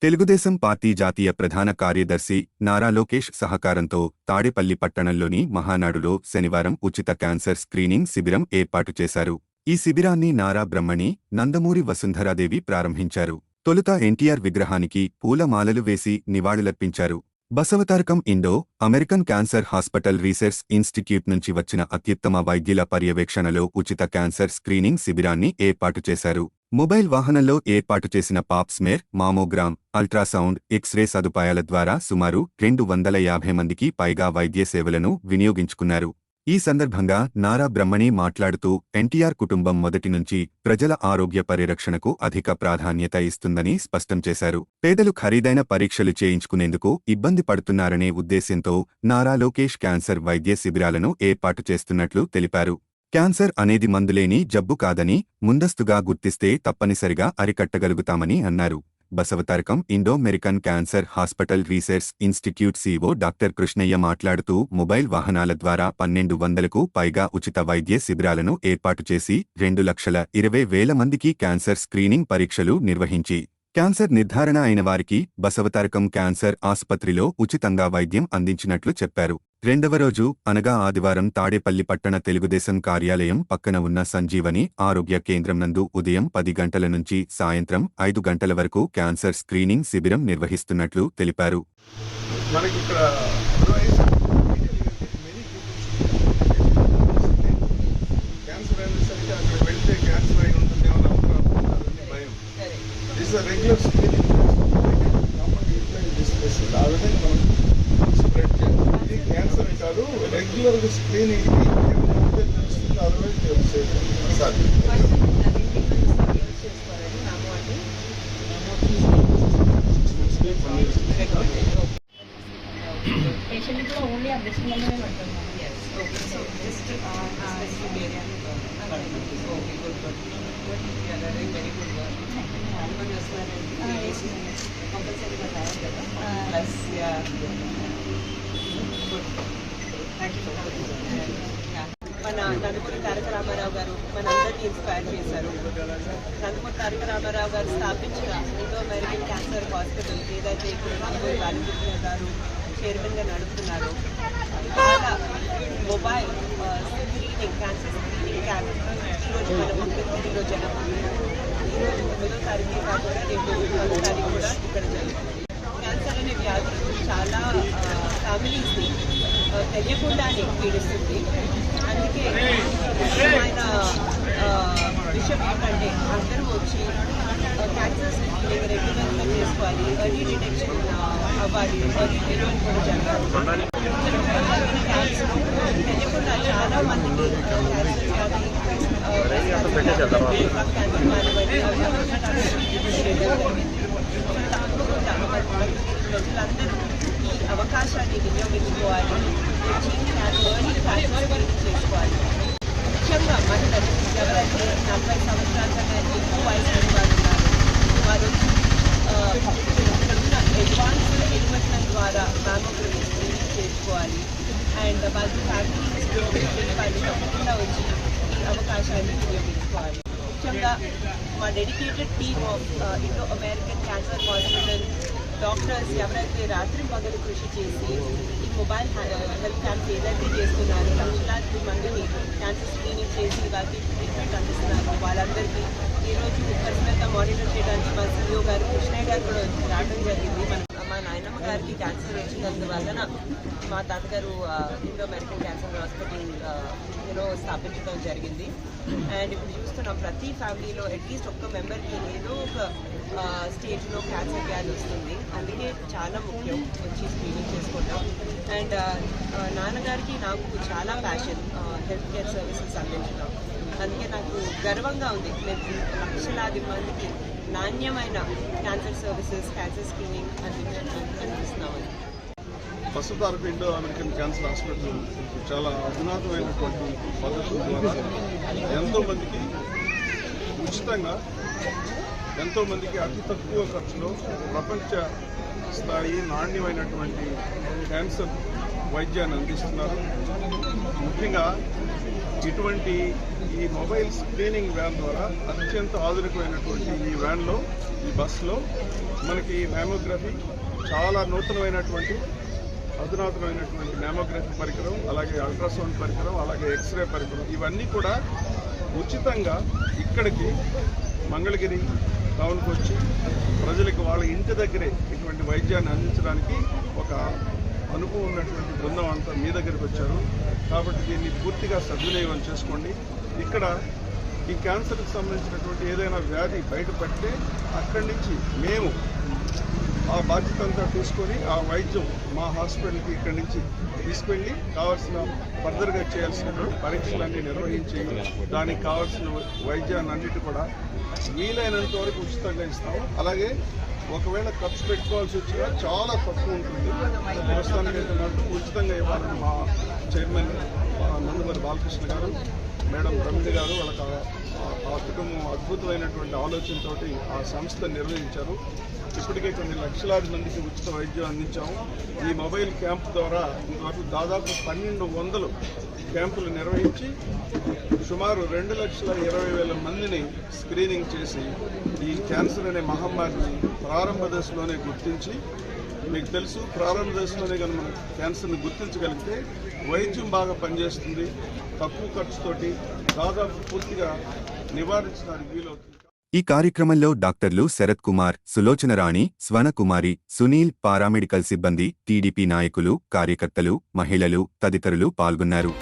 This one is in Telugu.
తెలుగుదేశం పార్టీ జాతీయ ప్రధాన కార్యదర్శి నారా లోకేష్ సహకారంతో తాడేపల్లి పట్టణంలోని మహానాడులో శనివారం ఉచిత క్యాన్సర్ స్క్రీనింగ్ శిబిరం ఏర్పాటు చేశారు. ఈ శిబిరాన్ని నారా బ్రహ్మణి, నందమూరి వసుంధరాదేవి ప్రారంభించారు. తొలుత ఎన్టీఆర్ విగ్రహానికి పూలమాలలు వేసి నివాళులర్పించారు. Basavatarakam Indo American cancer hospital research institute నుంచి వచ్చిన అత్యుత్తమ వైద్యుల పర్యవేక్షణలో ఉచిత క్యాన్సర్ స్క్రీనింగ్ శిబిరాన్ని ఏర్పాటు చేశారు. మొబైల్ వాహనంలో ఏర్పాటు చేసిన పాప్స్మేర్, మామోగ్రామ్, అల్ట్రాసౌండ్, ఎక్స్రే సదుపాయాల ద్వారా సుమారు 250 మందికి పైగా వైద్య సేవలను వినియోగించుకున్నారు. ఈ సందర్భంగా నారా బ్రహ్మణి మాట్లాడుతూ ఎన్టీఆర్ కుటుంబం మొదటి నుంచి ప్రజల ఆరోగ్య పరిరక్షణకు అధిక ప్రాధాన్యత ఇస్తుందని స్పష్టం చేశారు. పేదలు ఖరీదైన పరీక్షలు చేయించుకునేందుకు ఇబ్బంది పడుతున్నారనే ఉద్దేశ్యంతో నారా లోకేష్ క్యాన్సర్ వైద్య శిబిరాలను ఏర్పాటు చేస్తున్నట్లు తెలిపారు. క్యాన్సర్ అనేది మందులేని జబ్బు కాదని, ముందస్తుగా గుర్తిస్తే తప్పనిసరిగా అరికట్టగలుగుతామని అన్నారు. Basavatarakam Indo American cancer hospital research institute CEO doctor Krishnaiah మాట్లాడుతూ మొబైల్ వాహనాల ద్వారా 1200కు పైగా ఉచిత వైద్య శిబిరాలను ఏర్పాటు చేసి 2,20,000 మందికి క్యాన్సర్ స్క్రీనింగ్ పరీక్షలు నిర్వహించి క్యాన్సర్ నిర్ధారణ అయిన వారికి బసవతారకం క్యాన్సర్ ఆసుపత్రిలో ఉచితంగా వైద్యం అందించినట్లు చెప్పారు. రెండవ రోజు అనగా ఆదివారం తాడేపల్లి పట్టణ తెలుగుదేశం కార్యాలయం పక్కన ఉన్న సంజీవని ఆరోగ్య కేంద్రం నందు ఉదయం 10 గంటల నుంచి సాయంత్రం 5 గంటల వరకు క్యాన్సర్ స్క్రీనింగ్ శిబిరం నిర్వహిస్తున్నట్లు తెలిపారు. రెగ్యులర్ స్క్రీనింగ్ పేషెంట్ కూడా ఓన్లీ ఆ బ్రెస్ట్ వల్లనే పడుతున్నాం. మన నందమూరి తారక రామారావు గారు మనందరినీ ఇన్స్పైర్ చేశారు. నందమూరి తారక రామారావు గారు స్థాపించిన ఇండో అమెరికన్ క్యాన్సర్ హాస్పిటల్ ఏదైతే ఇప్పుడు నందమూరి బాలకృష్ణ గారు చైర్మన్గా నడుపుతున్నారు, చాలా mobile screening cancer screening camp ఈరోజు మన ముందులో జనం ఈరోజు 9వ తారీఖు కాకుండా రేపు 10వ తారీఖు కూడా ఇక్కడ జరుగుతుంది. క్యాన్సర్ అనే వ్యాధి చాలా ఫ్యామిలీస్ని తెలియకుండానే పీడిస్తుంది. అందుకే ఆయన విషయం ఏంటంటే అందరూ వచ్చి క్యాన్సర్ స్క్రీనింగ్ రెగ్యులర్గా చేసుకోవాలి, ఎర్లీ డిటెక్షన్ అవ్వాలి, ఎర్లీ ట్రీట్మెంట్ కూడా జరగాలి. క్యాన్సర్ తెలియకుండా చాలా మందికి క్యాన్సర్ వ్యాధి క్యాన్సర్ మానవండి ప్రజలందరూ ఈ అవకాశాన్ని వినియోగించుకోవాలి, ఎర్లీ క్యాన్సర్ చేసుకోవాలి. ముఖ్యంగా మహిళలు ఎవరైతే 40 సంవత్సరాల కన్నా ఎక్కువ వయసు వారు ఉన్నారు, వారు అడ్వాన్స్ ఎలిమెంట్ల ద్వారా మ్యామోగ్రఫీ స్క్రీనింగ్ చేసుకోవాలి. అండ్ వాళ్ళ ఫ్యామిలీస్లో వాళ్ళు తప్పకుండా వచ్చి ఈ అవకాశాన్ని వినియోగించుకోవాలి. ముఖ్యంగా మా dedicated team of Indo American cancer hospital doctors ఎవరైతే రాత్రి పగలు కృషి చేసి ఈ మొబైల్ హెల్త్ క్యాంప్ ఏదైతే చేస్తున్నారో లక్షలాది మందిని క్యాన్సర్ స్క్రీనింగ్ చేసి వాళ్ళకి ట్రీట్మెంట్ అందిస్తున్నారు, వాళ్ళందరికీ ఈరోజు పర్సనల్గా మానిటర్ చేయడానికి మా సీఈఓ గారు కృష్ణయ్య గారు కూడా రావడం జరిగింది. మా నాయనమ్మ గారికి క్యాన్సర్ వచ్చినందువలన మా తాతగారు ఇండో అమెరికన్ క్యాన్సర్ హాస్పిటల్ స్థాపించడం జరిగింది. అండ్ ఇప్పుడు చూస్తున్నాం ప్రతి ఫ్యామిలీలో అట్లీస్ట్ ఒక్క మెంబర్కి ఏదో ఒక స్టేజ్లో క్యాన్సర్ వ్యాధి వస్తుంది. అందుకే చాలా ముఖ్యం వచ్చి స్క్రీనింగ్ చేసుకోవడం. అండ్ నాన్నగారికి నాకు చాలా ప్యాషన్ హెల్త్ కేర్ సర్వీసెస్ అందించడం. అందుకే నాకు గర్వంగా ఉంది మేము లక్షలాది మందికి నాణ్యమైన క్యాన్సర్ సర్వీసెస్, క్యాన్సర్ స్క్రీనింగ్ అందిస్తున్నామని. Basavatarakam Indo American cancer hospital చాలా అధునాతమైనటువంటి పద్ధతుల ద్వారా ఎంతోమందికి ఉచితంగా, ఎంతోమందికి అతి తక్కువ ఖర్చులో ప్రపంచ స్థాయి నాణ్యమైనటువంటి క్యాన్సర్ వైద్యాన్ని అందిస్తున్నారు. ముఖ్యంగా ఇటువంటి ఈ మొబైల్ స్క్రీనింగ్ వ్యాన్ ద్వారా అత్యంత ఆధునికమైనటువంటి ఈ వ్యాన్లో, ఈ బస్సులో మనకి మ్యామోగ్రఫీ, చాలా నూతనమైనటువంటి అధునాతనమైనటువంటి మ్యామోగ్రఫీ పరికరం, అలాగే అల్ట్రాసౌండ్ పరికరం, అలాగే ఎక్స్రే పరికరం, ఇవన్నీ కూడా ఉచితంగా ఇక్కడికి మంగళగిరి టౌన్కి వచ్చి ప్రజలకు వాళ్ళ ఇంటి దగ్గరే ఇటువంటి వైద్యాన్ని అందించడానికి ఒక అనుభవం ఉన్నటువంటి బృందం అంతా మీ దగ్గరికి వచ్చారు. కాబట్టి దీన్ని పూర్తిగా సద్వినియోగం చేసుకోండి. ఇక్కడ ఈ క్యాన్సర్కి సంబంధించినటువంటి ఏదైనా వ్యాధి బయటపడితే అక్కడి నుంచి మేము ఆ బాధ్యత అంతా తీసుకొని ఆ వైద్యం మా హాస్పిటల్కి ఇక్కడి నుంచి తీసుకెళ్ళి కావాల్సిన ఫర్దర్గా చేయాల్సినటువంటి పరీక్షలన్నీ నిర్వహించి దానికి కావాల్సిన వైద్యాన్ని అన్నిటి కూడా వీలైనంత వరకు ఉచితంగా ఇస్తాము. అలాగే ఒకవేళ ఖర్చు పెట్టుకోవాల్సి వచ్చినా చాలా తక్కువ ఉంటుంది. ప్రస్తుతానికైతే మాత్రం ఉచితంగా ఇవ్వాలని మా చైర్మన్ నందమూరి బాలకృష్ణ గారు, మేడం రమణి గారు వాళ్ళకి ఆ కుటుంబం అద్భుతమైనటువంటి ఆలోచనతోటి ఆ సంస్థ నిర్వహించారు. ఇప్పటికే కొన్ని లక్షలాది మందికి ఉచిత వైద్యం అందించాము. ఈ మొబైల్ క్యాంప్ ద్వారా ఇంతవరకు దాదాపు 1200 క్యాంపులు నిర్వహించి సుమారు 2,20,000 మందిని స్క్రీనింగ్ చేసి ఈ క్యాన్సర్ అనే మహమ్మారిని ప్రారంభ దశలోనే గుర్తించి, మీకు తెలుసు ప్రారంభ దశలోనే కనుక మనం క్యాన్సర్ని గుర్తించగలిగితే వైద్యం బాగా పనిచేస్తుంది, తక్కువ ఖర్చుతోటి దాదాపు పూర్తిగా నివారించడానికి వీలవుతుంది. ఈ కార్యక్రమంలో డాక్టర్లు శరత్ కుమార్, సులోచన రాణి, స్వనకుమారి, సునీల్, పారామెడికల్ సిబ్బంది, టీడీపీ నాయకులు, కార్యకర్తలు, మహిళలు తదితరులు పాల్గొన్నారు.